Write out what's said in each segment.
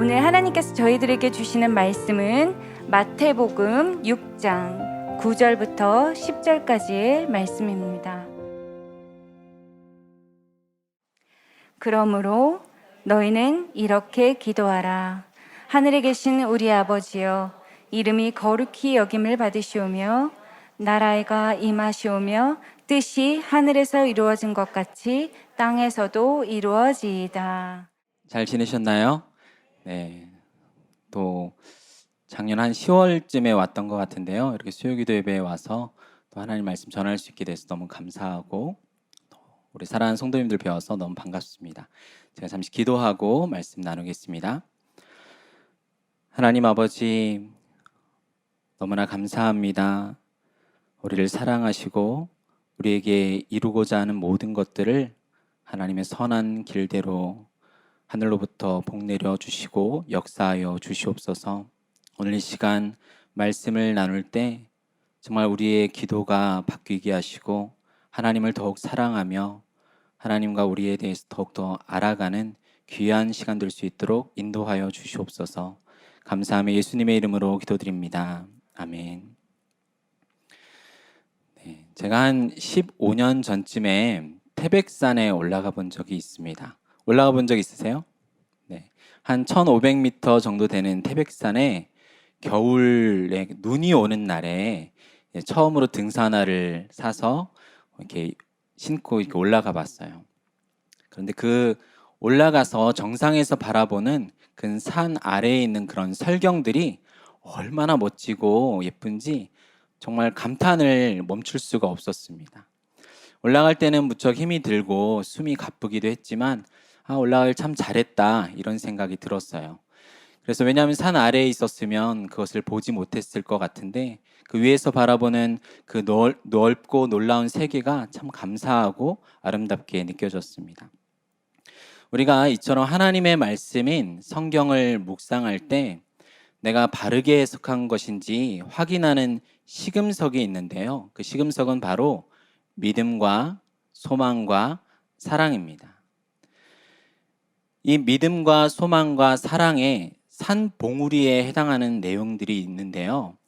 오늘 하나님께서 저희들에게 주시는 말씀은 마태복음 6장 9절부터 10절까지의 말씀입니다. 그러므로 너희는 이렇게 기도하라. 하늘에 계신 우리 아버지여, 이름이 거룩히 여김을 받으시오며 나라가 임하시오며 뜻이 하늘에서 이루어진 것 같이 땅에서도 이루어지이다. 잘 지내셨나요? 네. 또 작년 한 10월쯤에 왔던 것 같은데요. 이렇게 수요기도 예배에 와서 또 하나님 말씀 전할 수 있게 돼서 너무 감사하고 또 우리 사랑하는 성도님들 뵈어서 너무 반갑습니다. 제가 잠시 기도하고 말씀 나누겠습니다. 하나님 아버지, 너무나 감사합니다. 우리를 사랑하시고 우리에게 이루고자 하는 모든 것들을 하나님의 선한 길대로 하늘로부터 복 내려 주시고 역사하여 주시옵소서. 오늘 이 시간 말씀을 나눌 때 정말 우리의 기도가 바뀌게 하시고 하나님을 더욱 사랑하며 하나님과 우리에 대해서 더욱더 알아가는 귀한 시간 될 수 있도록 인도하여 주시옵소서. 감사하며 예수님의 이름으로 기도드립니다. 아멘. 네, 제가 한 15년 전쯤에 태백산에 올라가 본 적이 있습니다. 올라가 본 적 있으세요? 네, 한 1500m 정도 되는 태백산에 겨울에 눈이 오는 날에 처음으로 등산화를 사서 이렇게 신고 이렇게 올라가 봤어요. 그런데 그 올라가서 정상에서 바라보는 그 산 아래에 있는 그런 설경들이 얼마나 멋지고 예쁜지 정말 감탄을 멈출 수가 없었습니다. 올라갈 때는 무척 힘이 들고 숨이 가쁘기도 했지만 올라가길 참 잘했다 이런 생각이 들었어요. 그래서 왜냐하면 산 아래에 있었으면 그것을 보지 못했을 것 같은데 그 위에서 바라보는 그 넓고 놀라운 세계가 참 감사하고 아름답게 느껴졌습니다. 우리가 이처럼 하나님의 말씀인 성경을 묵상할 때 내가 바르게 해석한 것인지 확인하는 시금석이 있는데요. 그 시금석은 바로 믿음과 소망과 사랑입니다. 이 믿음과 소망과 사랑의 산봉우리에 해당하는 내용들이 있는데요.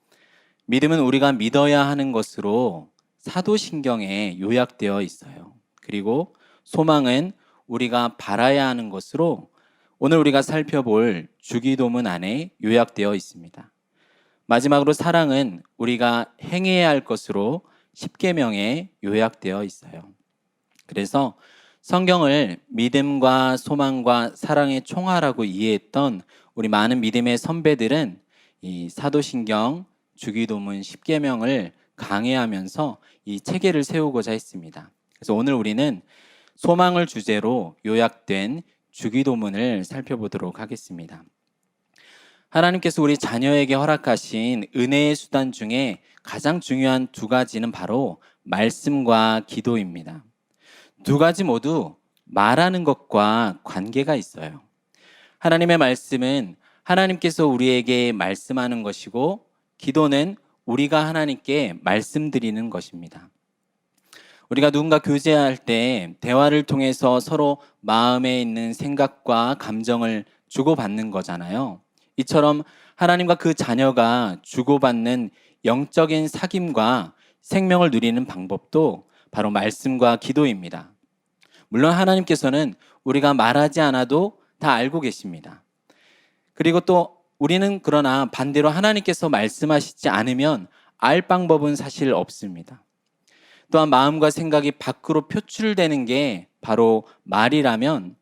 믿음은 우리가 믿어야 하는 것으로 사도신경에 요약되어 있어요. 그리고 소망은 우리가 바라야 하는 것으로 오늘 우리가 살펴볼 주기도문 안에 요약되어 있습니다. 마지막으로 사랑은 우리가 행해야 할 것으로 십계명에 요약되어 있어요. 그래서 성경을 믿음과 소망과 사랑의 총화라고 이해했던 우리 많은 믿음의 선배들은 이 사도신경, 주기도문, 십계명을 강해하면서 이 체계를 세우고자 했습니다. 그래서 오늘 우리는 소망을 주제로 요약된 주기도문을 살펴보도록 하겠습니다. 하나님께서 우리 자녀에게 허락하신 은혜의 수단 중에 가장 중요한 두 가지는 바로 말씀과 기도입니다. 두 가지 모두 말하는 것과 관계가 있어요. 하나님의 말씀은 하나님께서 우리에게 말씀하는 것이고 기도는 우리가 하나님께 말씀드리는 것입니다. 우리가 누군가 교제할 때 대화를 통해서 서로 마음에 있는 생각과 감정을 주고받는 거잖아요. 이처럼 하나님과 그 자녀가 주고받는 영적인 사귐과 생명을 누리는 방법도 바로 말씀과 기도입니다. 물론 하나님께서는 우리가 말하지 않아도 다 알고 계십니다. 그리고 또 우리는 그러나 반대로 하나님께서 말씀하시지 않으면 알 방법은 사실 없습니다. 또한 마음과 생각이 밖으로 표출되는 게 바로 말이라면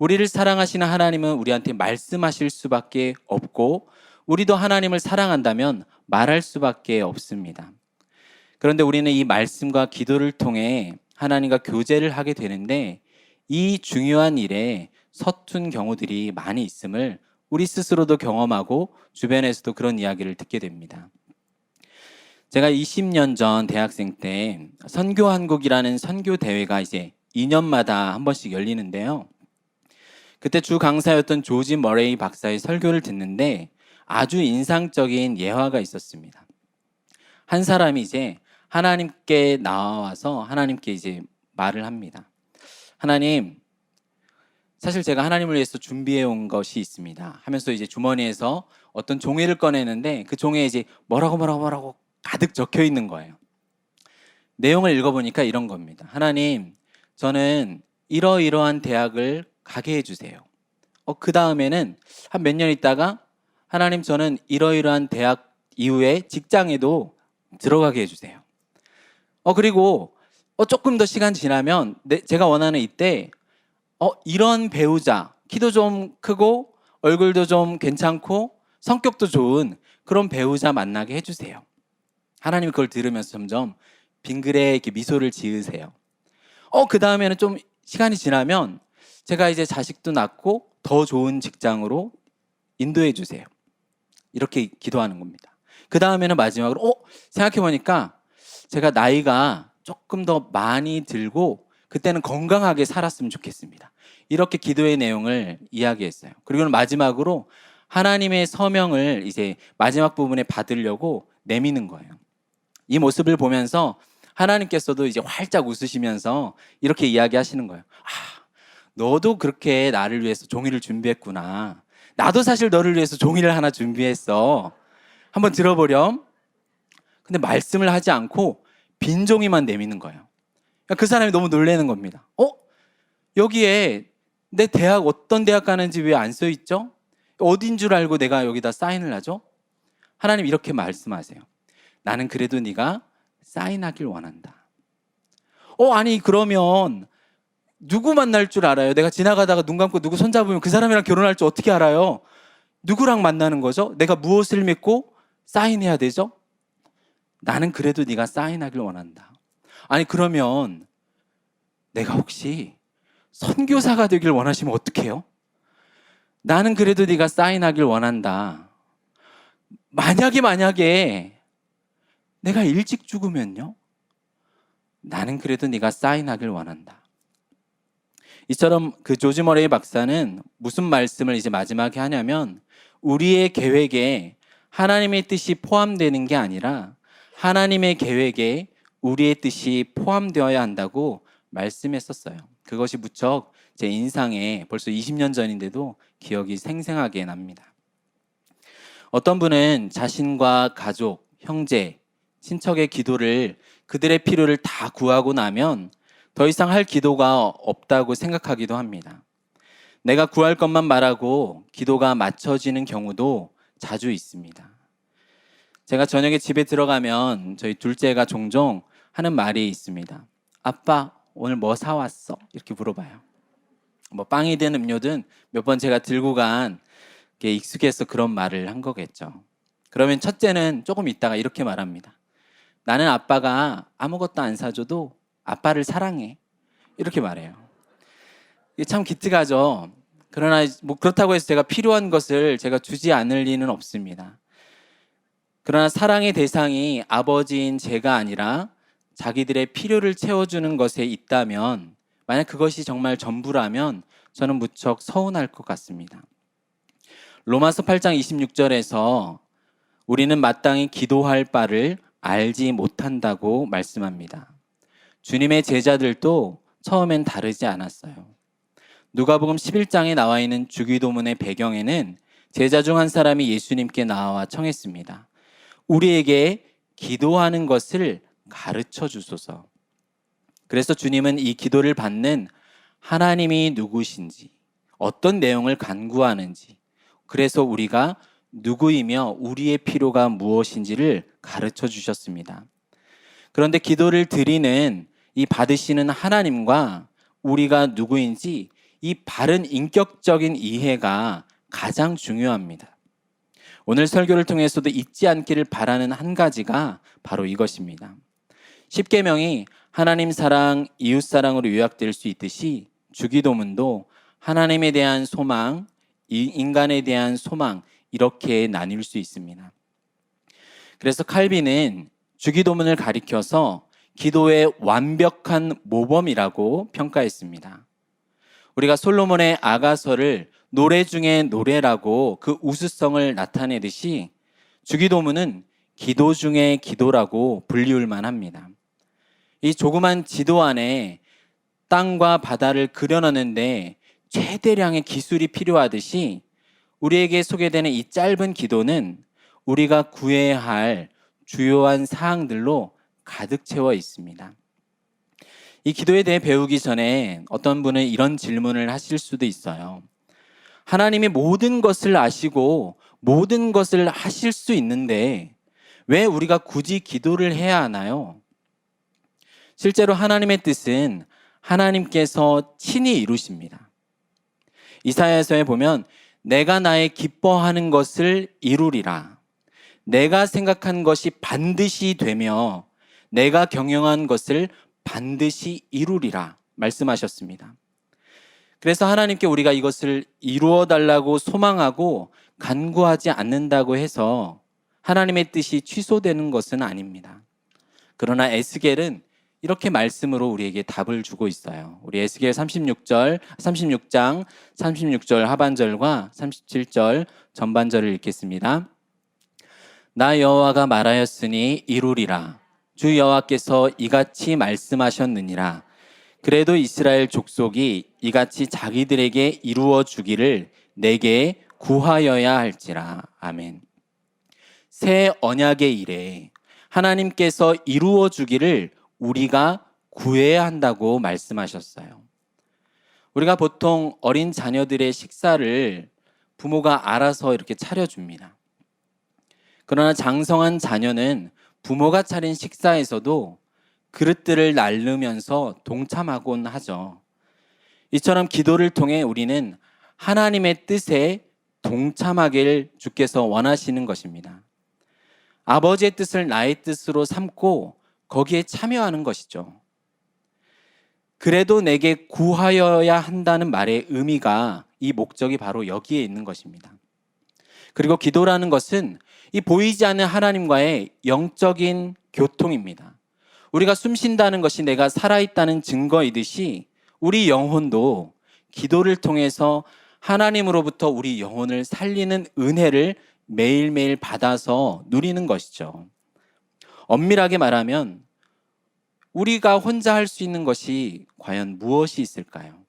우리를 사랑하시는 하나님은 우리한테 말씀하실 수밖에 없고 우리도 하나님을 사랑한다면 말할 수밖에 없습니다. 그런데 우리는 이 말씀과 기도를 통해 하나님과 교제를 하게 되는데 이 중요한 일에 서툰 경우들이 많이 있음을 우리 스스로도 경험하고 주변에서도 그런 이야기를 듣게 됩니다. 제가 20년 전 대학생 때 선교한국이라는 선교 대회가 이제 2년마다 한 번씩 열리는데요. 그때 주 강사였던 조지 머레이 박사의 설교를 듣는데 아주 인상적인 예화가 있었습니다. 한 사람이 이제 하나님께 나와서 하나님께 이제 말을 합니다. 하나님, 사실 제가 하나님을 위해서 준비해 온 것이 있습니다 하면서 이제 주머니에서 어떤 종이를 꺼내는데 그 종이에 이제 뭐라고 가득 적혀 있는 거예요. 내용을 읽어보니까 이런 겁니다. 하나님, 저는 이러이러한 대학을 가게 해주세요. 그 다음에는 한 몇 년 있다가 하나님, 저는 이러이러한 대학 이후에 직장에도 들어가게 해주세요. 그리고 조금 더 시간 지나면 제가 원하는 이때 이런 배우자, 키도 좀 크고 얼굴도 좀 괜찮고 성격도 좋은 그런 배우자 만나게 해주세요. 하나님이 그걸 들으면서 점점 빙그레 이렇게 미소를 지으세요. 그 다음에는 좀 시간이 지나면 제가 이제 자식도 낳고 더 좋은 직장으로 인도해 주세요. 이렇게 기도하는 겁니다. 그 다음에는 마지막으로 생각해 보니까 제가 나이가 조금 더 많이 들고 그때는 건강하게 살았으면 좋겠습니다. 이렇게 기도의 내용을 이야기했어요. 그리고 마지막으로 하나님의 서명을 이제 마지막 부분에 받으려고 내미는 거예요. 이 모습을 보면서 하나님께서도 이제 활짝 웃으시면서 이렇게 이야기하시는 거예요. 너도 그렇게 나를 위해서 종이를 준비했구나. 나도 사실 너를 위해서 종이를 하나 준비했어. 한번 들어보렴. 근데 말씀을 하지 않고 빈 종이만 내미는 거예요. 그 사람이 너무 놀라는 겁니다. 여기에 내 대학 어떤 대학 가는지 왜 안 써 있죠? 어딘 줄 알고 내가 여기다 사인을 하죠? 하나님 이렇게 말씀하세요. 나는 그래도 네가 사인하길 원한다. 아니 그러면 누구 만날 줄 알아요? 내가 지나가다가 눈 감고 누구 손잡으면 그 사람이랑 결혼할 줄 어떻게 알아요? 누구랑 만나는 거죠? 내가 무엇을 믿고 사인해야 되죠? 나는 그래도 네가 사인하길 원한다. 아니 그러면 내가 혹시 선교사가 되길 원하시면 어떡해요? 나는 그래도 네가 사인하길 원한다. 만약에 내가 일찍 죽으면요? 나는 그래도 네가 사인하길 원한다. 이처럼 그 조지 머레이 박사는 무슨 말씀을 이제 마지막에 하냐면 우리의 계획에 하나님의 뜻이 포함되는 게 아니라 하나님의 계획에 우리의 뜻이 포함되어야 한다고 말씀했었어요. 그것이 무척 제 인상에 벌써 20년 전인데도 기억이 생생하게 납니다. 어떤 분은 자신과 가족, 형제, 친척의 기도를 그들의 필요를 다 구하고 나면 더 이상 할 기도가 없다고 생각하기도 합니다. 내가 구할 것만 말하고 기도가 맞춰지는 경우도 자주 있습니다. 제가 저녁에 집에 들어가면 저희 둘째가 종종 하는 말이 있습니다. 아빠, 오늘 뭐 사왔어? 이렇게 물어봐요. 뭐 빵이든 음료든 몇 번 제가 들고 간 게 익숙해서 그런 말을 한 거겠죠. 그러면 첫째는 조금 있다가 이렇게 말합니다. 나는 아빠가 아무것도 안 사줘도 아빠를 사랑해. 이렇게 말해요. 이게 참 기특하죠. 그러나 뭐 그렇다고 해서 제가 필요한 것을 제가 주지 않을 리는 없습니다. 그러나 사랑의 대상이 아버지인 제가 아니라 자기들의 필요를 채워주는 것에 있다면 만약 그것이 정말 전부라면 저는 무척 서운할 것 같습니다. 로마서 8장 26절에서 우리는 마땅히 기도할 바를 알지 못한다고 말씀합니다. 주님의 제자들도 처음엔 다르지 않았어요. 누가복음 11장에 나와 있는 주기도문의 배경에는 제자 중 한 사람이 예수님께 나와 청했습니다. 우리에게 기도하는 것을 가르쳐 주소서. 그래서 주님은 이 기도를 받는 하나님이 누구신지, 어떤 내용을 간구하는지, 그래서 우리가 누구이며 우리의 필요가 무엇인지를 가르쳐 주셨습니다. 그런데 기도를 드리는 이 받으시는 하나님과 우리가 누구인지 이 바른 인격적인 이해가 가장 중요합니다. 오늘 설교를 통해서도 잊지 않기를 바라는 한 가지가 바로 이것입니다. 십계명이 하나님 사랑, 이웃 사랑으로 요약될 수 있듯이 주기도문도 하나님에 대한 소망, 인간에 대한 소망 이렇게 나뉠 수 있습니다. 그래서 칼빈은 주기도문을 가리켜서 기도의 완벽한 모범이라고 평가했습니다. 우리가 솔로몬의 아가서를 노래 중에 노래라고 그 우수성을 나타내듯이 주기도문은 기도 중에 기도라고 불리울 만합니다. 이 조그만 지도 안에 땅과 바다를 그려놨는데 최대량의 기술이 필요하듯이 우리에게 소개되는 이 짧은 기도는 우리가 구해야 할 주요한 사항들로 가득 채워 있습니다. 이 기도에 대해 배우기 전에 어떤 분은 이런 질문을 하실 수도 있어요. 하나님이 모든 것을 아시고 모든 것을 하실 수 있는데 왜 우리가 굳이 기도를 해야 하나요? 실제로 하나님의 뜻은 하나님께서 친히 이루십니다. 이사야서에 보면 내가 나의 기뻐하는 것을 이루리라. 내가 생각한 것이 반드시 되며 내가 경영한 것을 반드시 이루리라 말씀하셨습니다. 그래서 하나님께 우리가 이것을 이루어 달라고 소망하고 간구하지 않는다고 해서 하나님의 뜻이 취소되는 것은 아닙니다. 그러나 에스겔은 이렇게 말씀으로 우리에게 답을 주고 있어요. 우리 에스겔 36장 36절 하반절과 37절 전반절을 읽겠습니다. 나 여호와가 말하였으니 이루리라. 주 여호와께서 이같이 말씀하셨느니라. 그래도 이스라엘 족속이 이같이 자기들에게 이루어 주기를 내게 구하여야 할지라. 아멘. 새 언약의 일에 하나님께서 이루어 주기를 우리가 구해야 한다고 말씀하셨어요. 우리가 보통 어린 자녀들의 식사를 부모가 알아서 이렇게 차려줍니다. 그러나 장성한 자녀는 부모가 차린 식사에서도 그릇들을 나르면서 동참하곤 하죠. 이처럼 기도를 통해 우리는 하나님의 뜻에 동참하기를 주께서 원하시는 것입니다. 아버지의 뜻을 나의 뜻으로 삼고 거기에 참여하는 것이죠. 그래도 내게 구하여야 한다는 말의 의미가 이 목적이 바로 여기에 있는 것입니다. 그리고 기도라는 것은 이 보이지 않는 하나님과의 영적인 교통입니다. 우리가 숨 쉰다는 것이 내가 살아있다는 증거이듯이 우리 영혼도 기도를 통해서 하나님으로부터 우리 영혼을 살리는 은혜를 매일매일 받아서 누리는 것이죠. 엄밀하게 말하면 우리가 혼자 할 수 있는 것이 과연 무엇이 있을까요?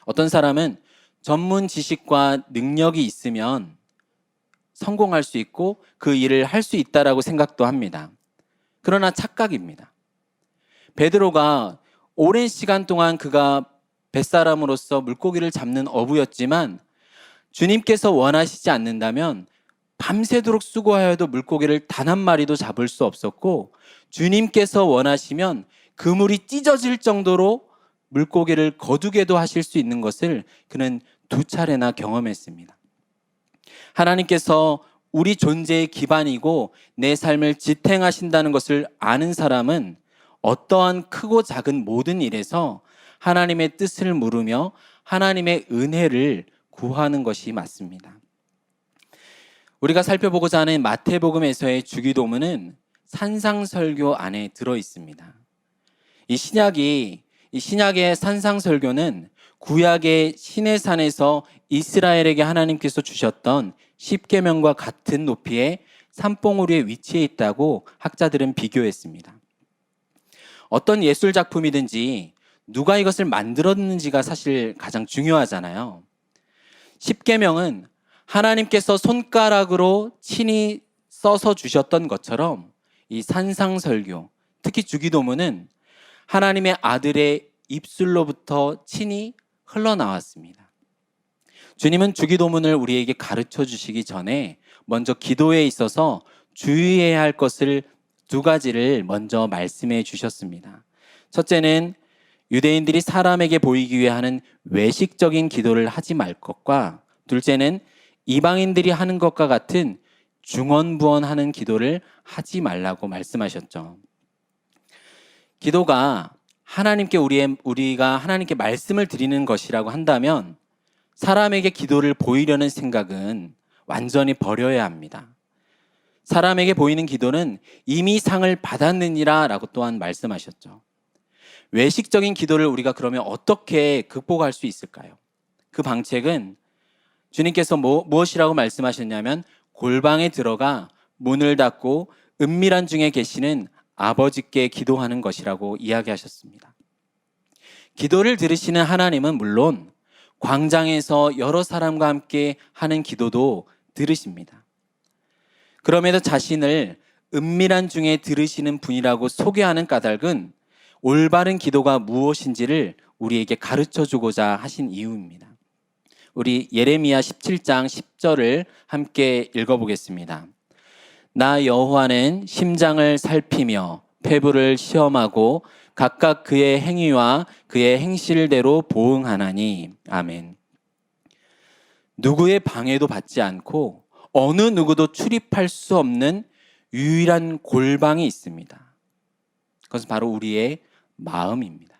어떤 사람은 전문 지식과 능력이 있으면 성공할 수 있고 그 일을 할 수 있다라고 생각도 합니다. 그러나 착각입니다. 베드로가 오랜 시간 동안 그가 뱃사람으로서 물고기를 잡는 어부였지만 주님께서 원하시지 않는다면 밤새도록 수고하여도 물고기를 단 한 마리도 잡을 수 없었고 주님께서 원하시면 그물이 찢어질 정도로 물고기를 거두게도 하실 수 있는 것을 그는 2차례나 경험했습니다. 하나님께서 우리 존재의 기반이고 내 삶을 지탱하신다는 것을 아는 사람은 어떠한 크고 작은 모든 일에서 하나님의 뜻을 물으며 하나님의 은혜를 구하는 것이 맞습니다. 우리가 살펴보고자 하는 마태복음에서의 주기도문은 산상설교 안에 들어 있습니다. 이 신약의 산상설교는 구약의 시내산에서 이스라엘에게 하나님께서 주셨던 십계명과 같은 높이의 산봉우리에 위치해 있다고 학자들은 비교했습니다. 어떤 예술 작품이든지 누가 이것을 만들었는지가 사실 가장 중요하잖아요. 십계명은 하나님께서 손가락으로 친히 써서 주셨던 것처럼 이 산상설교, 특히 주기도문은 하나님의 아들의 입술로부터 친히 흘러나왔습니다. 주님은 주기도문을 우리에게 가르쳐 주시기 전에 먼저 기도에 있어서 주의해야 할 것을 2가지를 먼저 말씀해 주셨습니다. 첫째는 유대인들이 사람에게 보이기 위해 하는 외식적인 기도를 하지 말 것과, 둘째는 이방인들이 하는 것과 같은 중언부언하는 기도를 하지 말라고 말씀하셨죠. 기도가 우리가 하나님께 말씀을 드리는 것이라고 한다면 사람에게 기도를 보이려는 생각은 완전히 버려야 합니다. 사람에게 보이는 기도는 이미 상을 받았느니라 라고 또한 말씀하셨죠. 외식적인 기도를 우리가 그러면 어떻게 극복할 수 있을까요? 그 방책은 주님께서 무엇이라고 말씀하셨냐면 골방에 들어가 문을 닫고 은밀한 중에 계시는 아버지께 기도하는 것이라고 이야기하셨습니다. 기도를 들으시는 하나님은 물론 광장에서 여러 사람과 함께 하는 기도도 들으십니다. 그럼에도 자신을 은밀한 중에 들으시는 분이라고 소개하는 까닭은 올바른 기도가 무엇인지를 우리에게 가르쳐 주고자 하신 이유입니다. 우리 예레미야 17장 10절을 함께 읽어보겠습니다. 나 여호와는 심장을 살피며 폐부를 시험하고 각각 그의 행위와 그의 행실대로 보응하나니. 아멘. 누구의 방해도 받지 않고 어느 누구도 출입할 수 없는 유일한 골방이 있습니다. 그것은 바로 우리의 마음입니다.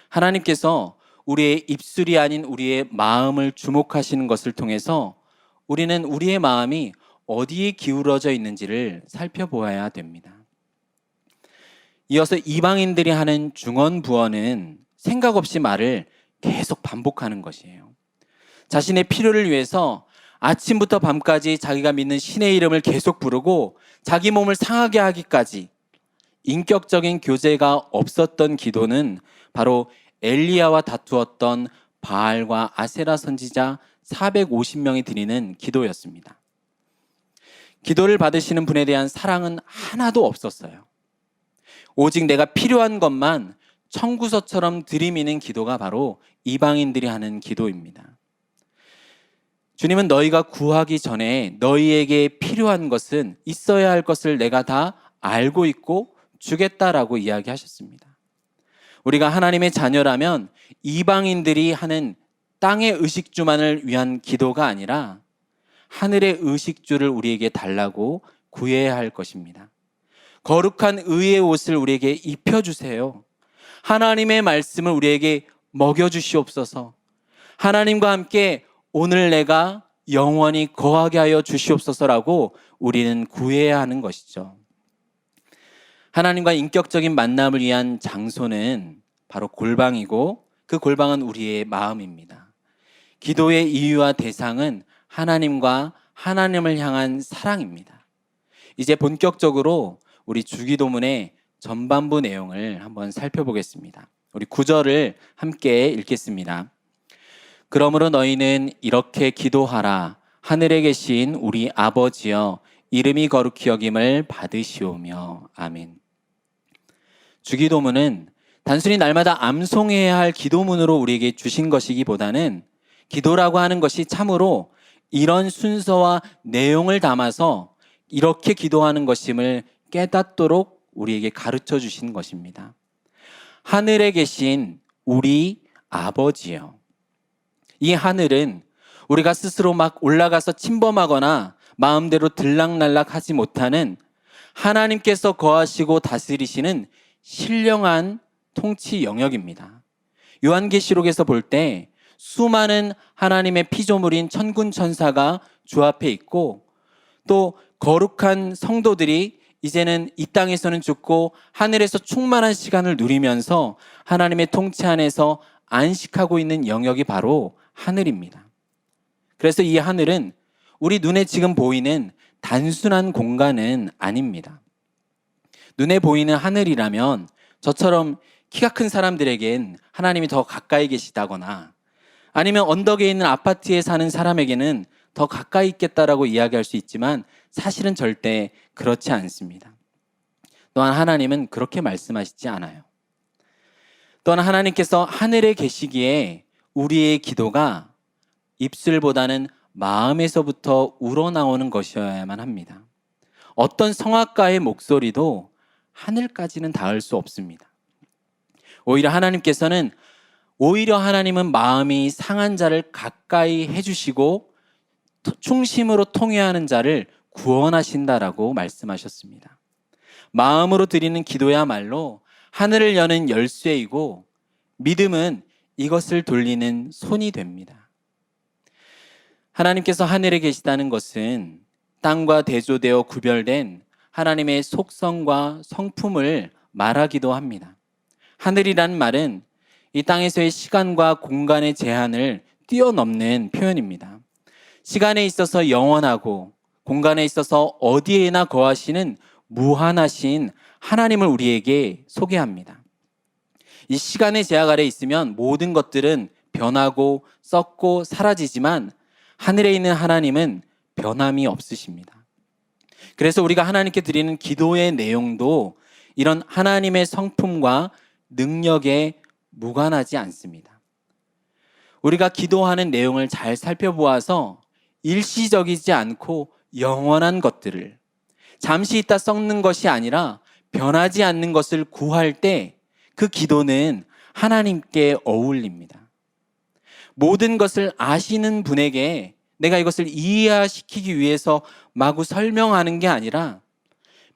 하나님께서 우리의 입술이 아닌 우리의 마음을 주목하시는 것을 통해서 우리는 우리의 마음이 어디에 기울어져 있는지를 살펴보아야 됩니다. 이어서 이방인들이 하는 중언부언은 생각 없이 말을 계속 반복하는 것이에요. 자신의 필요를 위해서 아침부터 밤까지 자기가 믿는 신의 이름을 계속 부르고 자기 몸을 상하게 하기까지 인격적인 교제가 없었던 기도는 바로 엘리야와 다투었던 바알과 아세라 선지자 450명이 드리는 기도였습니다. 기도를 받으시는 분에 대한 사랑은 하나도 없었어요. 오직 내가 필요한 것만 청구서처럼 들이미는 기도가 바로 이방인들이 하는 기도입니다. 주님은 너희가 구하기 전에 너희에게 필요한 것은 있어야 할 것을 내가 다 알고 있고 주겠다라고 이야기하셨습니다. 우리가 하나님의 자녀라면 이방인들이 하는 땅의 의식주만을 위한 기도가 아니라 하늘의 의식주를 우리에게 달라고 구해야 할 것입니다. 거룩한 의의 옷을 우리에게 입혀주세요. 하나님의 말씀을 우리에게 먹여주시옵소서. 하나님과 함께 오늘 내가 영원히 거하게 하여 주시옵소서라고 우리는 구해야 하는 것이죠. 하나님과 인격적인 만남을 위한 장소는 바로 골방이고 그 골방은 우리의 마음입니다. 기도의 이유와 대상은 하나님과 하나님을 향한 사랑입니다. 이제 본격적으로 우리 주기도문의 전반부 내용을 한번 살펴보겠습니다. 우리 9절을 함께 읽겠습니다. 그러므로 너희는 이렇게 기도하라. 하늘에 계신 우리 아버지여 이름이 거룩히 여김을 받으시오며. 아멘. 주기도문은 단순히 날마다 암송해야 할 기도문으로 우리에게 주신 것이기보다는 기도라고 하는 것이 참으로 이런 순서와 내용을 담아서 이렇게 기도하는 것임을 깨닫도록 우리에게 가르쳐 주신 것입니다. 하늘에 계신 우리 아버지요. 이 하늘은 우리가 스스로 막 올라가서 침범하거나 마음대로 들락날락 하지 못하는 하나님께서 거하시고 다스리시는 신령한 통치 영역입니다. 요한계시록에서 볼 때 수많은 하나님의 피조물인 천군 천사가 주 앞에 있고 또 거룩한 성도들이 이제는 이 땅에서는 죽고 하늘에서 충만한 시간을 누리면서 하나님의 통치 안에서 안식하고 있는 영역이 바로 하늘입니다. 그래서 이 하늘은 우리 눈에 지금 보이는 단순한 공간은 아닙니다. 눈에 보이는 하늘이라면 저처럼 키가 큰 사람들에겐 하나님이 더 가까이 계시다거나 아니면 언덕에 있는 아파트에 사는 사람에게는 더 가까이 있겠다라고 이야기할 수 있지만 사실은 절대 그렇지 않습니다. 또한 하나님은 그렇게 말씀하시지 않아요. 또한 하나님께서 하늘에 계시기에 우리의 기도가 입술보다는 마음에서부터 우러나오는 것이어야만 합니다. 어떤 성악가의 목소리도 하늘까지는 닿을 수 없습니다. 오히려 하나님은 마음이 상한 자를 가까이 해주시고 충심으로 통회하는 자를 구원하신다라고 말씀하셨습니다. 마음으로 드리는 기도야말로 하늘을 여는 열쇠이고 믿음은 이것을 돌리는 손이 됩니다. 하나님께서 하늘에 계시다는 것은 땅과 대조되어 구별된 하나님의 속성과 성품을 말하기도 합니다. 하늘이라는 말은 이 땅에서의 시간과 공간의 제한을 뛰어넘는 표현입니다. 시간에 있어서 영원하고 공간에 있어서 어디에나 거하시는 무한하신 하나님을 우리에게 소개합니다. 이 시간의 제약 아래 있으면 모든 것들은 변하고 썩고 사라지지만 하늘에 있는 하나님은 변함이 없으십니다. 그래서 우리가 하나님께 드리는 기도의 내용도 이런 하나님의 성품과 능력에 무관하지 않습니다. 우리가 기도하는 내용을 잘 살펴보아서 일시적이지 않고 영원한 것들을, 잠시 있다 썩는 것이 아니라 변하지 않는 것을 구할 때 그 기도는 하나님께 어울립니다. 모든 것을 아시는 분에게 내가 이것을 이해시키기 위해서 마구 설명하는 게 아니라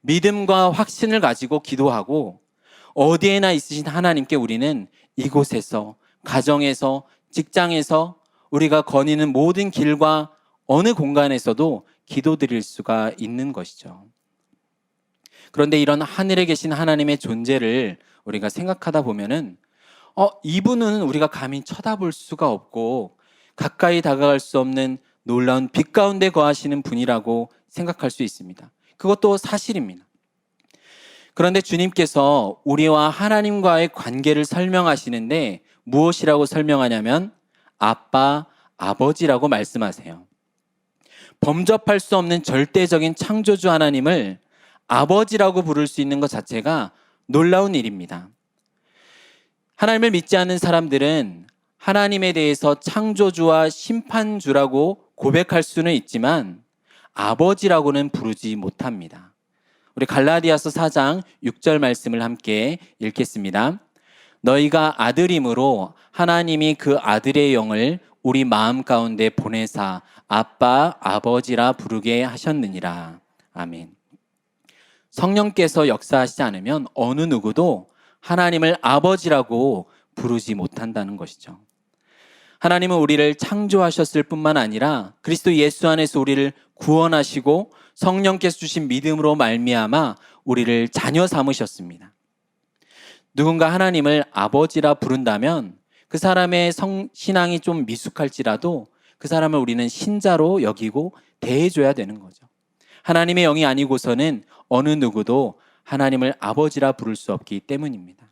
믿음과 확신을 가지고 기도하고 어디에나 있으신 하나님께 우리는 이곳에서, 가정에서, 직장에서 우리가 거니는 모든 길과 어느 공간에서도 기도드릴 수가 있는 것이죠. 그런데 이런 하늘에 계신 하나님의 존재를 우리가 생각하다 보면은 이분은 우리가 감히 쳐다볼 수가 없고 가까이 다가갈 수 없는 놀라운 빛 가운데 거하시는 분이라고 생각할 수 있습니다. 그것도 사실입니다. 그런데 주님께서 우리와 하나님과의 관계를 설명하시는데 무엇이라고 설명하냐면 아빠, 아버지라고 말씀하세요. 범접할 수 없는 절대적인 창조주 하나님을 아버지라고 부를 수 있는 것 자체가 놀라운 일입니다. 하나님을 믿지 않는 사람들은 하나님에 대해서 창조주와 심판주라고 고백할 수는 있지만 아버지라고는 부르지 못합니다. 우리 갈라디아서 4장 6절 말씀을 함께 읽겠습니다. 너희가 아들임으로 하나님이 그 아들의 영을 우리 마음 가운데 보내사 아빠, 아버지라 부르게 하셨느니라. 아멘. 성령께서 역사하시지 않으면 어느 누구도 하나님을 아버지라고 부르지 못한다는 것이죠. 하나님은 우리를 창조하셨을 뿐만 아니라 그리스도 예수 안에서 우리를 구원하시고 성령께서 주신 믿음으로 말미암아 우리를 자녀 삼으셨습니다. 누군가 하나님을 아버지라 부른다면 그 사람의 신앙이 좀 미숙할지라도 그 사람을 우리는 신자로 여기고 대해줘야 되는 거죠. 하나님의 영이 아니고서는 어느 누구도 하나님을 아버지라 부를 수 없기 때문입니다.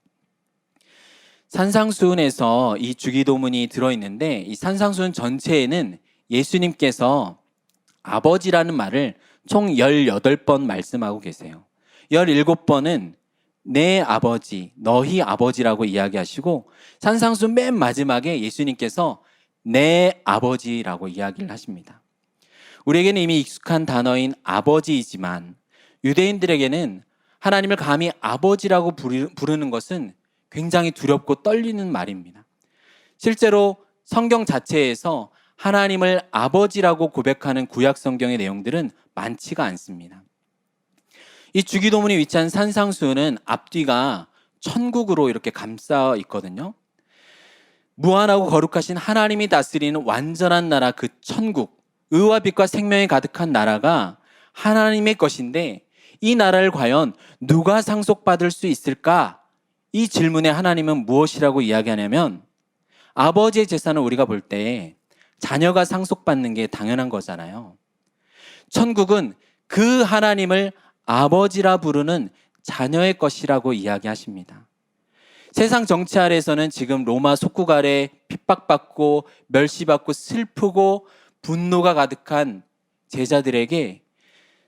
산상수훈에서 이 주기도문이 들어있는데 이 산상수훈 전체에는 예수님께서 아버지라는 말을 총 18번 말씀하고 계세요. 17번은 내 아버지, 너희 아버지라고 이야기하시고 산상수훈 맨 마지막에 예수님께서 내 아버지라고 이야기를 하십니다. 우리에게는 이미 익숙한 단어인 아버지이지만 유대인들에게는 하나님을 감히 아버지라고 부르는 것은 굉장히 두렵고 떨리는 말입니다. 실제로 성경 자체에서 하나님을 아버지라고 고백하는 구약 성경의 내용들은 많지가 않습니다. 이 주기도문이 위치한 산상수훈은 앞뒤가 천국으로 이렇게 감싸 있거든요. 무한하고 거룩하신 하나님이 다스리는 완전한 나라, 그 천국, 의와 빛과 생명이 가득한 나라가 하나님의 것인데 이 나라를 과연 누가 상속받을 수 있을까? 이 질문에 하나님은 무엇이라고 이야기하냐면 아버지의 재산을 우리가 볼 때 자녀가 상속받는 게 당연한 거잖아요. 천국은 그 하나님을 아버지라 부르는 자녀의 것이라고 이야기하십니다. 세상 정치 아래에서는 지금 로마 속국 아래 핍박받고 멸시받고 슬프고 분노가 가득한 제자들에게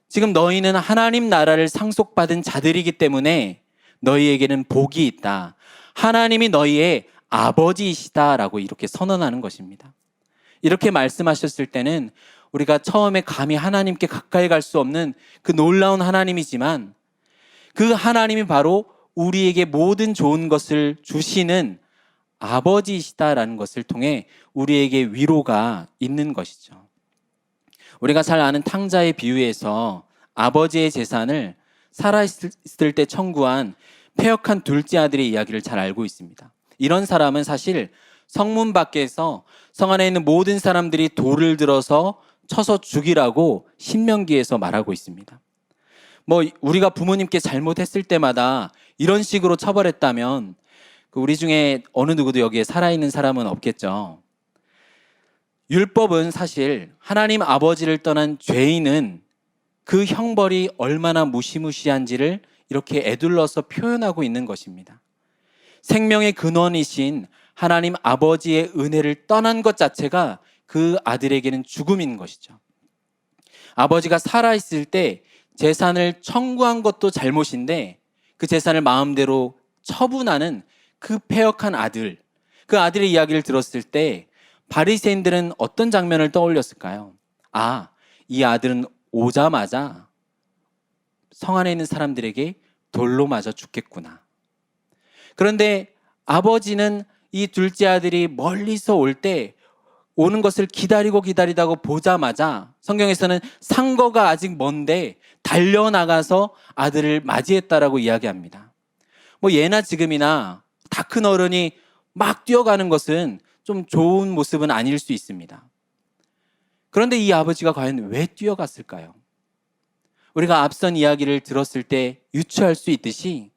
지금 너희는 하나님 나라를 상속받은 자들이기 때문에 너희에게는 복이 있다. 하나님이 너희의 아버지이시다라고 이렇게 선언하는 것입니다. 이렇게 말씀하셨을 때는 우리가 처음에 감히 하나님께 가까이 갈 수 없는 그 놀라운 하나님이지만 그 하나님이 바로 우리에게 모든 좋은 것을 주시는 아버지이시다라는 것을 통해 우리에게 위로가 있는 것이죠. 우리가 잘 아는 탕자의 비유에서 아버지의 재산을 살아있을 때 청구한 패역한 둘째 아들의 이야기를 잘 알고 있습니다. 이런 사람은 사실 성문 밖에서 성 안에 있는 모든 사람들이 돌을 들어서 쳐서 죽이라고 신명기에서 말하고 있습니다. 우리가 부모님께 잘못했을 때마다 이런 식으로 처벌했다면 우리 중에 어느 누구도 여기에 살아있는 사람은 없겠죠. 율법은 사실 하나님 아버지를 떠난 죄인은 그 형벌이 얼마나 무시무시한지를 이렇게 에둘러서 표현하고 있는 것입니다. 생명의 근원이신 하나님 아버지의 은혜를 떠난 것 자체가 그 아들에게는 죽음인 것이죠. 아버지가 살아있을 때 재산을 청구한 것도 잘못인데 그 재산을 마음대로 처분하는 그 패역한 아들, 그 아들의 이야기를 들었을 때 바리새인들은 어떤 장면을 떠올렸을까요? 아, 이 아들은 오자마자 성 안에 있는 사람들에게 돌로 맞아 죽겠구나. 그런데 아버지는 이 둘째 아들이 멀리서 올 때 오는 것을 기다리다가 보자마자 성경에서는 상거가 아직 먼데 달려나가서 아들을 맞이했다라고 이야기합니다. 뭐 예나 지금이나 다 큰 어른이 막 뛰어가는 것은 좀 좋은 모습은 아닐 수 있습니다. 그런데 이 아버지가 과연 왜 뛰어갔을까요? 우리가 앞선 이야기를 들었을 때 유추할 수 있듯이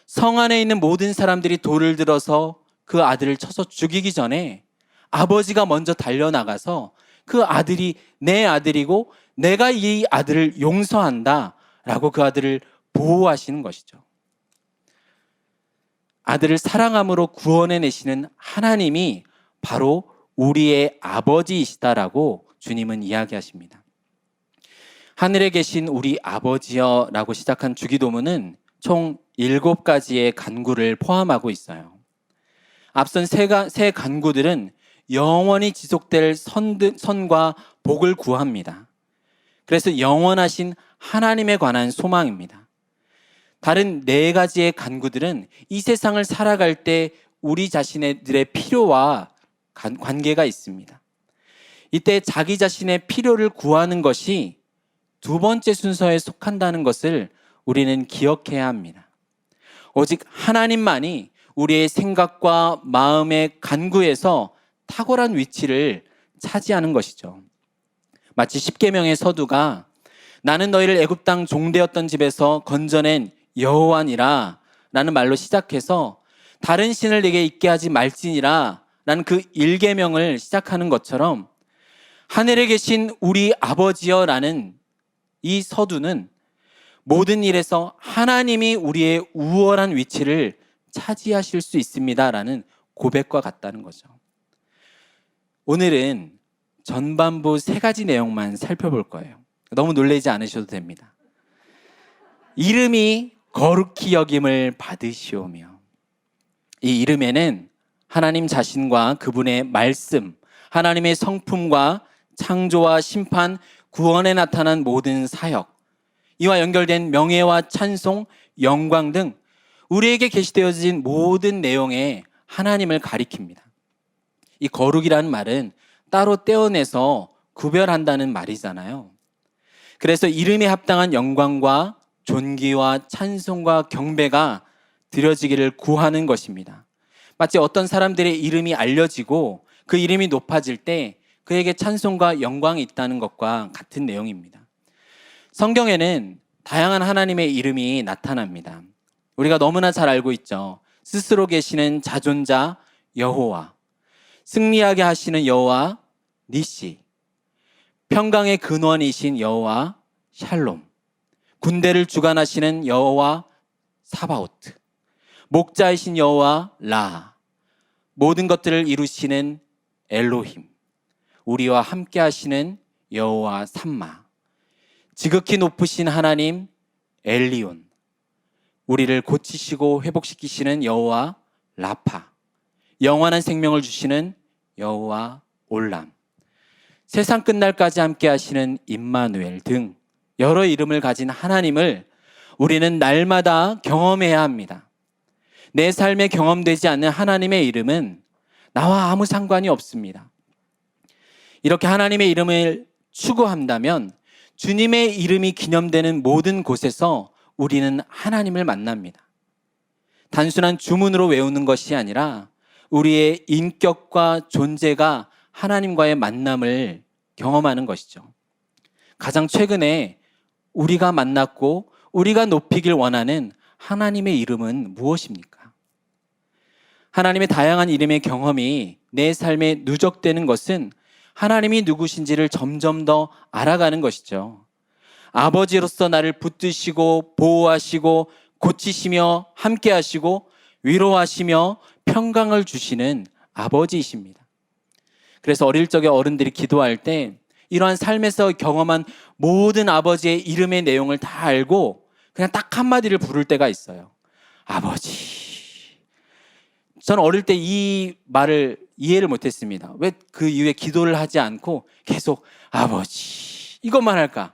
성 안에 있는 모든 사람들이 돌을 들어서 그 아들을 쳐서 죽이기 전에 아버지가 먼저 달려나가서 그 아들이 내 아들이고 내가 이 아들을 용서한다 라고 그 아들을 보호하시는 것이죠. 아들을 사랑함으로 구원해내시는 하나님이 바로 우리의 아버지이시다라고 주님은 이야기하십니다. 하늘에 계신 우리 아버지여 라고 시작한 주기도문은 총 7가지의 간구를 포함하고 있어요. 앞선 세 간구들은 영원히 지속될 선과 복을 구합니다. 그래서 영원하신 하나님에 관한 소망입니다. 다른 4가지의 간구들은 이 세상을 살아갈 때 우리 자신들의 필요와 관계가 있습니다. 이때 자기 자신의 필요를 구하는 것이 2번째 순서에 속한다는 것을 우리는 기억해야 합니다. 오직 하나님만이 우리의 생각과 마음의 간구에서 탁월한 위치를 차지하는 것이죠. 마치 십계명의 서두가 나는 너희를 애굽 땅 종되었던 집에서 건져낸 여호와니라 라는 말로 시작해서 다른 신을 내게 있게 하지 말지니라 라는 그 1계명을 시작하는 것처럼 하늘에 계신 우리 아버지여 라는 이 서두는 모든 일에서 하나님이 우리의 우월한 위치를 차지하실 수 있습니다 라는 고백과 같다는 거죠. 오늘은 전반부 3가지 내용만 살펴볼 거예요. 너무 놀라지 않으셔도 됩니다. 이름이 거룩히 여김을 받으시오며, 이 이름에는 하나님 자신과 그분의 말씀, 하나님의 성품과 창조와 심판, 구원에 나타난 모든 사역, 이와 연결된 명예와 찬송, 영광 등 우리에게 계시되어진 모든 내용에 하나님을 가리킵니다. 이 거룩이라는 말은 따로 떼어내서 구별한다는 말이잖아요. 그래서 이름에 합당한 영광과 존귀와 찬송과 경배가 드려지기를 구하는 것입니다. 마치 어떤 사람들의 이름이 알려지고 그 이름이 높아질 때 그에게 찬송과 영광이 있다는 것과 같은 내용입니다. 성경에는 다양한 하나님의 이름이 나타납니다. 우리가 너무나 잘 알고 있죠. 스스로 계시는 자존자 여호와, 승리하게 하시는 여호와 니시, 평강의 근원이신 여호와 샬롬, 군대를 주관하시는 여호와 사바오트, 목자이신 여호와 라, 모든 것들을 이루시는 엘로힘, 우리와 함께 하시는 여호와 삼마, 지극히 높으신 하나님 엘리온, 우리를 고치시고 회복시키시는 여호와 라파, 영원한 생명을 주시는 여호와 올람, 세상 끝날까지 함께 하시는 임마누엘 등 여러 이름을 가진 하나님을 우리는 날마다 경험해야 합니다. 내 삶에 경험되지 않는 하나님의 이름은 나와 아무 상관이 없습니다. 이렇게 하나님의 이름을 추구한다면 주님의 이름이 기념되는 모든 곳에서 우리는 하나님을 만납니다. 단순한 주문으로 외우는 것이 아니라 우리의 인격과 존재가 하나님과의 만남을 경험하는 것이죠. 가장 최근에 우리가 만났고 우리가 높이길 원하는 하나님의 이름은 무엇입니까? 하나님의 다양한 이름의 경험이 내 삶에 누적되는 것은 하나님이 누구신지를 점점 더 알아가는 것이죠. 아버지로서 나를 붙드시고 보호하시고 고치시며 함께하시고 위로하시며 평강을 주시는 아버지이십니다. 그래서 어릴 적에 어른들이 기도할 때 이러한 삶에서 경험한 모든 아버지의 이름의 내용을 다 알고 그냥 딱 한마디를 부를 때가 있어요. 아버지. 저는 어릴 때 이 말을 이해를 못했습니다. 왜 그 이후에 기도를 하지 않고 계속 아버지 이것만 할까?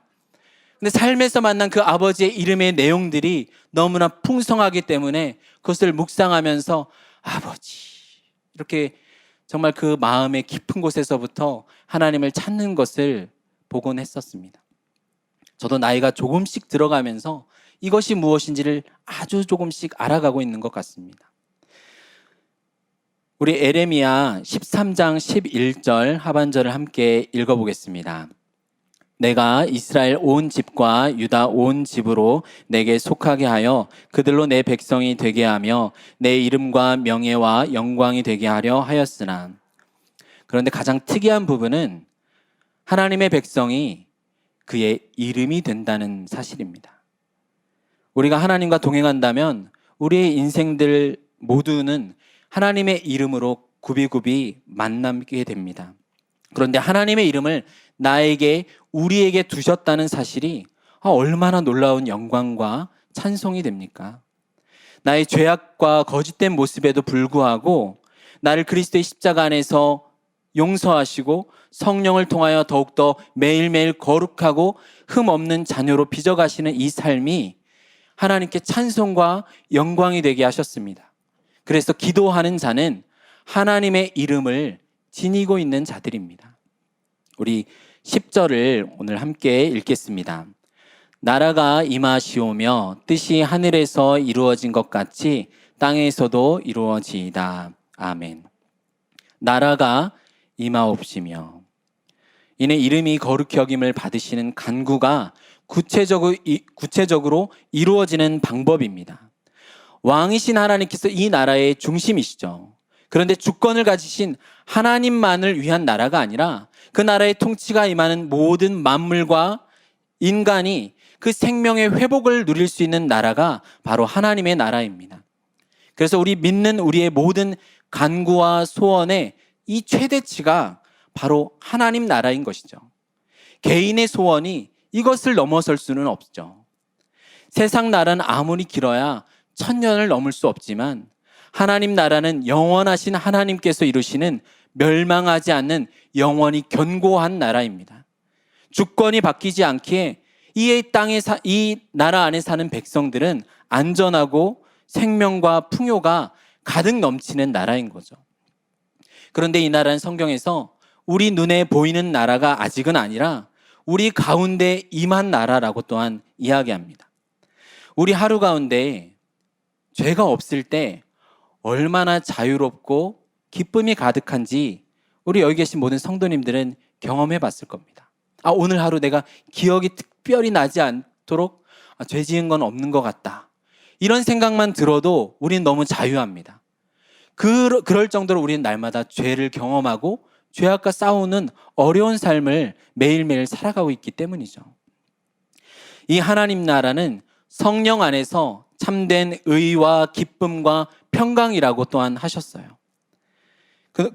근데 삶에서 만난 그 아버지의 이름의 내용들이 너무나 풍성하기 때문에 그것을 묵상하면서 아버지 이렇게 정말 그 마음의 깊은 곳에서부터 하나님을 찾는 것을 보곤 했었습니다. 저도 나이가 조금씩 들어가면서 이것이 무엇인지를 아주 조금씩 알아가고 있는 것 같습니다. 우리 에레미야 13장 11절 하반절을 함께 읽어보겠습니다. 내가 이스라엘 온 집과 유다 온 집으로 내게 속하게 하여 그들로 내 백성이 되게 하며 내 이름과 명예와 영광이 되게 하려 하였으나. 그런데 가장 특이한 부분은 하나님의 백성이 그의 이름이 된다는 사실입니다. 우리가 하나님과 동행한다면 우리의 인생들 모두는 하나님의 이름으로 굽이굽이 만나게 됩니다. 그런데 하나님의 이름을 나에게 우리에게 두셨다는 사실이 얼마나 놀라운 영광과 찬송이 됩니까? 나의 죄악과 거짓된 모습에도 불구하고 나를 그리스도의 십자가 안에서 용서하시고 성령을 통하여 더욱더 매일매일 거룩하고 흠 없는 자녀로 빚어가시는 이 삶이 하나님께 찬송과 영광이 되게 하셨습니다. 그래서 기도하는 자는 하나님의 이름을 지니고 있는 자들입니다. 우리 10절을 오늘 함께 읽겠습니다. 나라가 임하시오며 뜻이 하늘에서 이루어진 것 같이 땅에서도 이루어지이다. 아멘. 나라가 임하옵시며. 이는 이름이 거룩히 여김을 받으시는 간구가 구체적으로 이루어지는 방법입니다. 왕이신 하나님께서 이 나라의 중심이시죠. 그런데 주권을 가지신 하나님만을 위한 나라가 아니라 그 나라의 통치가 임하는 모든 만물과 인간이 그 생명의 회복을 누릴 수 있는 나라가 바로 하나님의 나라입니다. 그래서 우리 믿는 우리의 모든 간구와 소원의 이 최대치가 바로 하나님 나라인 것이죠. 개인의 소원이 이것을 넘어설 수는 없죠. 세상 나라는 아무리 길어야 1000년을 넘을 수 없지만 하나님 나라는 영원하신 하나님께서 이루시는 멸망하지 않는 영원히 견고한 나라입니다. 주권이 바뀌지 않기에 이 나라 안에 사는 백성들은 안전하고 생명과 풍요가 가득 넘치는 나라인 거죠. 그런데 이 나라는 성경에서 우리 눈에 보이는 나라가 아직은 아니라 우리 가운데 임한 나라라고 또한 이야기합니다. 우리 하루 가운데 죄가 없을 때 얼마나 자유롭고 기쁨이 가득한지 우리 여기 계신 모든 성도님들은 경험해 봤을 겁니다. 오늘 하루 내가 기억이 특별히 나지 않도록 죄 지은 건 없는 것 같다. 이런 생각만 들어도 우리는 너무 자유합니다. 그럴 정도로 우리는 날마다 죄를 경험하고 죄악과 싸우는 어려운 삶을 매일매일 살아가고 있기 때문이죠. 이 하나님 나라는 성령 안에서 참된 의와 기쁨과 평강이라고 또한 하셨어요.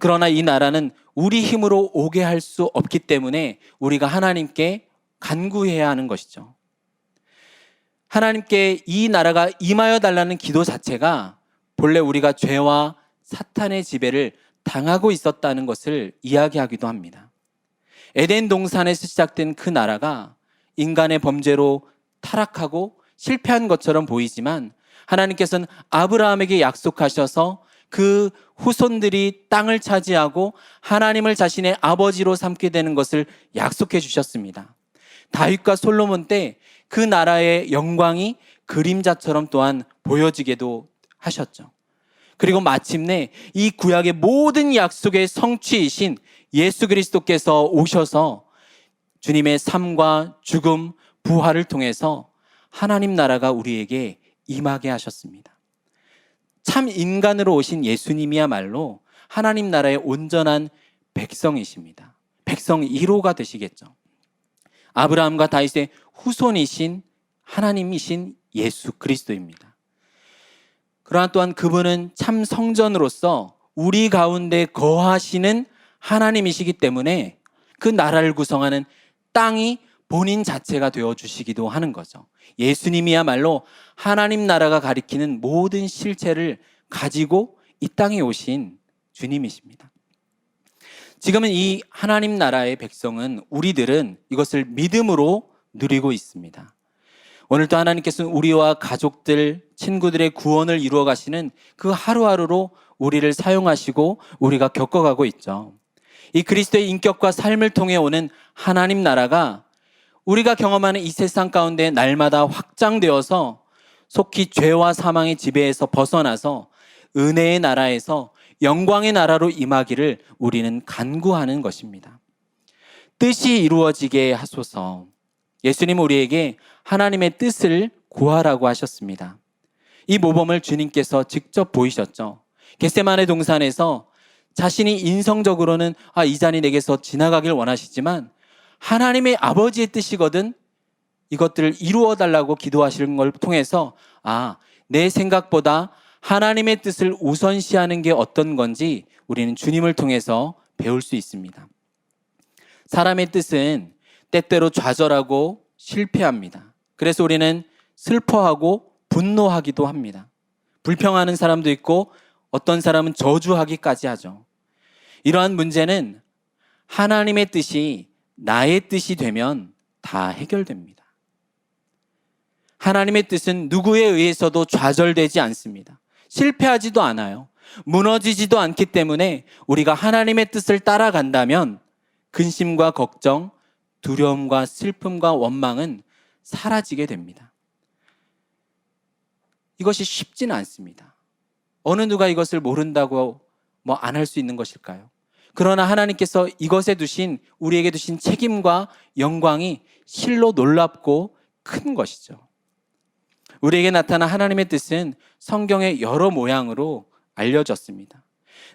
그러나 이 나라는 우리 힘으로 오게 할 수 없기 때문에 우리가 하나님께 간구해야 하는 것이죠. 하나님께 이 나라가 임하여 달라는 기도 자체가 본래 우리가 죄와 사탄의 지배를 당하고 있었다는 것을 이야기하기도 합니다. 에덴 동산에서 시작된 그 나라가 인간의 범죄로 타락하고 실패한 것처럼 보이지만 하나님께서는 아브라함에게 약속하셔서 그 후손들이 땅을 차지하고 하나님을 자신의 아버지로 삼게 되는 것을 약속해 주셨습니다. 다윗과 솔로몬 때 그 나라의 영광이 그림자처럼 또한 보여지게도 하셨죠. 그리고 마침내 이 구약의 모든 약속의 성취이신 예수 그리스도께서 오셔서 주님의 삶과 죽음, 부활을 통해서 하나님 나라가 우리에게 임하게 하셨습니다. 참 인간으로 오신 예수님이야말로 하나님 나라의 온전한 백성이십니다. 백성 1호가 되시겠죠. 아브라함과 다윗의 후손이신 하나님이신 예수 그리스도입니다. 그러나 또한 그분은 참 성전으로서 우리 가운데 거하시는 하나님이시기 때문에 그 나라를 구성하는 땅이 본인 자체가 되어 주시기도 하는 거죠. 예수님이야말로 하나님 나라가 가리키는 모든 실체를 가지고 이 땅에 오신 주님이십니다. 지금은 이 하나님 나라의 백성은, 우리들은 이것을 믿음으로 누리고 있습니다. 오늘도 하나님께서는 우리와 가족들, 친구들의 구원을 이루어 가시는 그 하루하루로 우리를 사용하시고 우리가 겪어가고 있죠. 이 그리스도의 인격과 삶을 통해 오는 하나님 나라가 우리가 경험하는 이 세상 가운데 날마다 확장되어서 속히 죄와 사망의 지배에서 벗어나서 은혜의 나라에서 영광의 나라로 임하기를 우리는 간구하는 것입니다. 뜻이 이루어지게 하소서. 예수님은 우리에게 하나님의 뜻을 구하라고 하셨습니다. 이 모범을 주님께서 직접 보이셨죠. 겟세마네 동산에서 자신이 인성적으로는 이 잔이 내게서 지나가길 원하시지만 하나님의 아버지의 뜻이거든 이것들을 이루어 달라고 기도하시는 걸 통해서 내 생각보다 하나님의 뜻을 우선시하는 게 어떤 건지 우리는 주님을 통해서 배울 수 있습니다. 사람의 뜻은 때때로 좌절하고 실패합니다. 그래서 우리는 슬퍼하고 분노하기도 합니다. 불평하는 사람도 있고 어떤 사람은 저주하기까지 하죠. 이러한 문제는 하나님의 뜻이 나의 뜻이 되면 다 해결됩니다. 하나님의 뜻은 누구에 의해서도 좌절되지 않습니다. 실패하지도 않아요. 무너지지도 않기 때문에 우리가 하나님의 뜻을 따라간다면 근심과 걱정, 두려움과 슬픔과 원망은 사라지게 됩니다. 이것이 쉽지는 않습니다. 어느 누가 이것을 모른다고 안 할 수 있는 것일까요? 그러나 하나님께서 이것에 우리에게 두신 책임과 영광이 실로 놀랍고 큰 것이죠. 우리에게 나타난 하나님의 뜻은 성경의 여러 모양으로 알려졌습니다.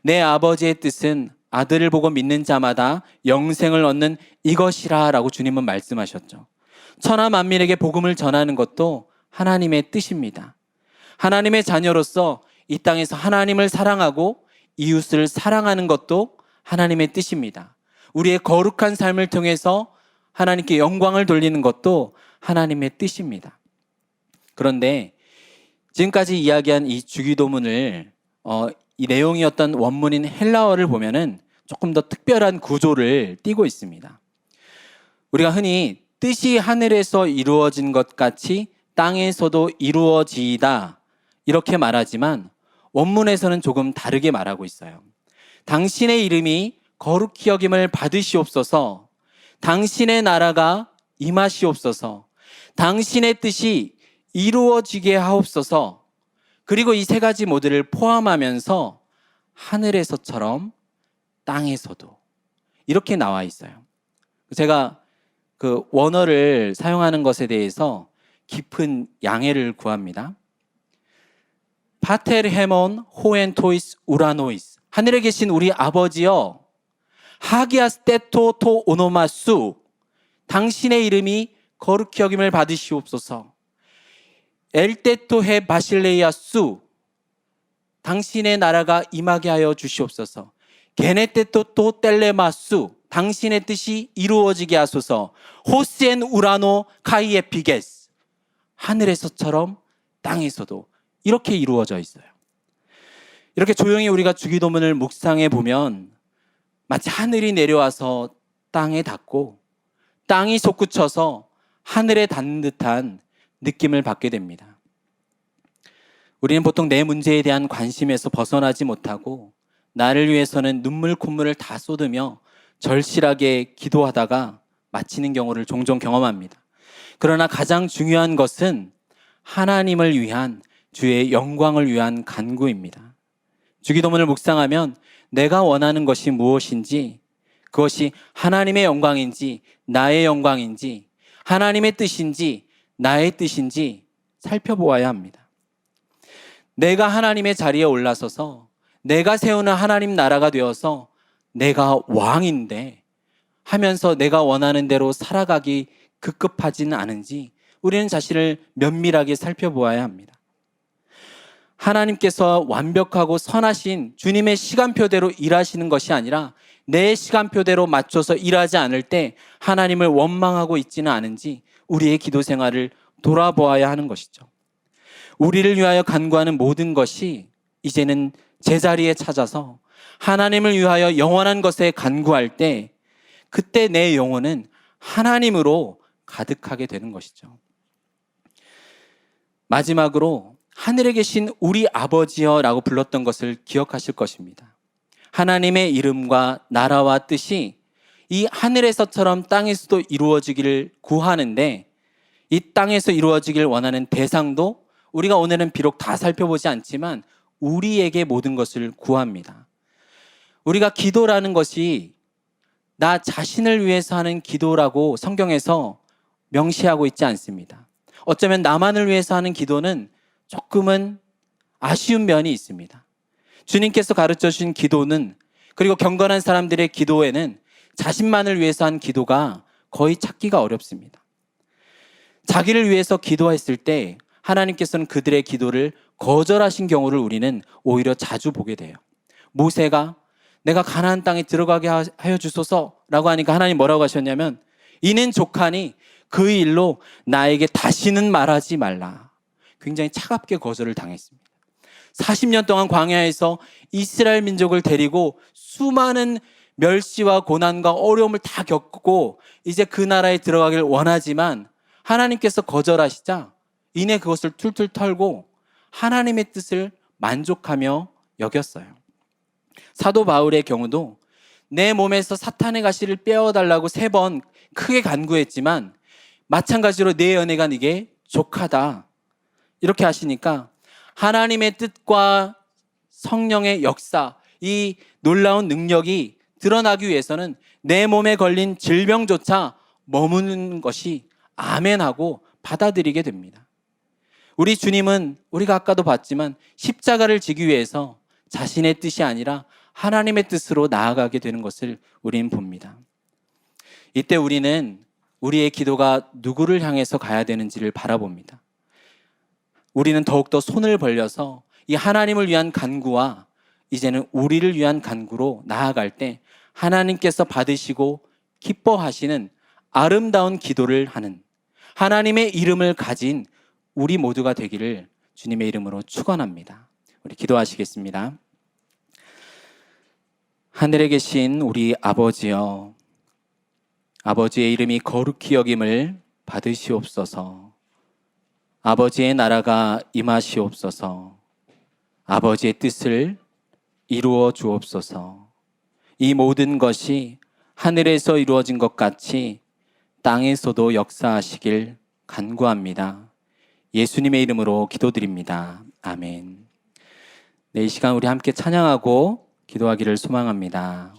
내 아버지의 뜻은 아들을 보고 믿는 자마다 영생을 얻는 이것이라 라고 주님은 말씀하셨죠. 천하 만민에게 복음을 전하는 것도 하나님의 뜻입니다. 하나님의 자녀로서 이 땅에서 하나님을 사랑하고 이웃을 사랑하는 것도 하나님의 뜻입니다. 우리의 거룩한 삶을 통해서 하나님께 영광을 돌리는 것도 하나님의 뜻입니다. 그런데 지금까지 이야기한 이 주기도문을 이 내용이었던 원문인 헬라어를 보면은 조금 더 특별한 구조를 띠고 있습니다. 우리가 흔히 뜻이 하늘에서 이루어진 것 같이 땅에서도 이루어지이다 이렇게 말하지만 원문에서는 조금 다르게 말하고 있어요. 당신의 이름이 거룩히 여김을 받으시옵소서. 당신의 나라가 임하시옵소서. 당신의 뜻이 이루어지게 하옵소서. 그리고 이 세 가지 모두를 포함하면서 하늘에서처럼 땅에서도 이렇게 나와 있어요. 제가 그 원어를 사용하는 것에 대해서 깊은 양해를 구합니다. 파텔 헤몬 호엔 토이스 우라노이스. 하늘에 계신 우리 아버지여, 하기아스 테토 토 오노마수. 당신의 이름이 거룩히 여김을 받으시옵소서. 엘테토 헤 바실레이아수. 당신의 나라가 임하게 하여 주시옵소서. 게네테토 또 텔레마수. 당신의 뜻이 이루어지게 하소서. 호스엔 우라노 카이에피게스. 하늘에서처럼 땅에서도 이렇게 이루어져 있어요. 이렇게 조용히 우리가 주기도문을 묵상해 보면 마치 하늘이 내려와서 땅에 닿고 땅이 솟구쳐서 하늘에 닿는 듯한 느낌을 받게 됩니다. 우리는 보통 내 문제에 대한 관심에서 벗어나지 못하고 나를 위해서는 눈물 콧물을 다 쏟으며 절실하게 기도하다가 마치는 경우를 종종 경험합니다. 그러나 가장 중요한 것은 하나님을 위한, 주의 영광을 위한 간구입니다. 주기도문을 묵상하면 내가 원하는 것이 무엇인지, 그것이 하나님의 영광인지 나의 영광인지, 하나님의 뜻인지 나의 뜻인지 살펴보아야 합니다. 내가 하나님의 자리에 올라서서 내가 세우는 하나님 나라가 되어서 내가 왕인데 하면서 내가 원하는 대로 살아가기 급급하지는 않은지 우리는 자신을 면밀하게 살펴보아야 합니다. 하나님께서 완벽하고 선하신 주님의 시간표대로 일하시는 것이 아니라 내 시간표대로 맞춰서 일하지 않을 때 하나님을 원망하고 있지는 않은지 우리의 기도 생활을 돌아보아야 하는 것이죠. 우리를 위하여 간구하는 모든 것이 이제는 제자리에 찾아서 하나님을 위하여 영원한 것에 간구할 때 그때 내 영혼은 하나님으로 가득하게 되는 것이죠. 마지막으로 하늘에 계신 우리 아버지여 라고 불렀던 것을 기억하실 것입니다. 하나님의 이름과 나라와 뜻이 이 하늘에서처럼 땅에서도 이루어지기를 구하는데 이 땅에서 이루어지길 원하는 대상도 우리가 오늘은 비록 다 살펴보지 않지만 우리에게 모든 것을 구합니다. 우리가 기도라는 것이 나 자신을 위해서 하는 기도라고 성경에서 명시하고 있지 않습니다. 어쩌면 나만을 위해서 하는 기도는 조금은 아쉬운 면이 있습니다. 주님께서 가르쳐 주신 기도는, 그리고 경건한 사람들의 기도에는 자신만을 위해서 한 기도가 거의 찾기가 어렵습니다. 자기를 위해서 기도했을 때 하나님께서는 그들의 기도를 거절하신 경우를 우리는 오히려 자주 보게 돼요. 모세가 내가 가나안 땅에 들어가게 하여 주소서라고 하니까 하나님 뭐라고 하셨냐면 이는 족하니 그 일로 나에게 다시는 말하지 말라. 굉장히 차갑게 거절을 당했습니다. 40년 동안 광야에서 이스라엘 민족을 데리고 수많은 멸시와 고난과 어려움을 다 겪고 이제 그 나라에 들어가길 원하지만 하나님께서 거절하시자 이내 그것을 툴툴 털고 하나님의 뜻을 만족하며 여겼어요. 사도 바울의 경우도 내 몸에서 사탄의 가시를 빼어달라고 3번 크게 간구했지만 마찬가지로 내 연애가 네게 족하다 이렇게 하시니까 하나님의 뜻과 성령의 역사, 이 놀라운 능력이 드러나기 위해서는 내 몸에 걸린 질병조차 머무는 것이 아멘하고 받아들이게 됩니다. 우리 주님은 우리가 아까도 봤지만 십자가를 지기 위해서 자신의 뜻이 아니라 하나님의 뜻으로 나아가게 되는 것을 우리는 봅니다. 이때 우리는 우리의 기도가 누구를 향해서 가야 되는지를 바라봅니다. 우리는 더욱더 손을 벌려서 이 하나님을 위한 간구와 이제는 우리를 위한 간구로 나아갈 때 하나님께서 받으시고 기뻐하시는 아름다운 기도를 하는 하나님의 이름을 가진 우리 모두가 되기를 주님의 이름으로 축원합니다. 우리 기도하시겠습니다. 하늘에 계신 우리 아버지여, 아버지의 이름이 거룩히 여김을 받으시옵소서. 아버지의 나라가 임하시옵소서. 아버지의 뜻을 이루어 주옵소서. 이 모든 것이 하늘에서 이루어진 것 같이 땅에서도 역사하시길 간구합니다. 예수님의 이름으로 기도드립니다. 아멘. 네, 이 시간 우리 함께 찬양하고 기도하기를 소망합니다.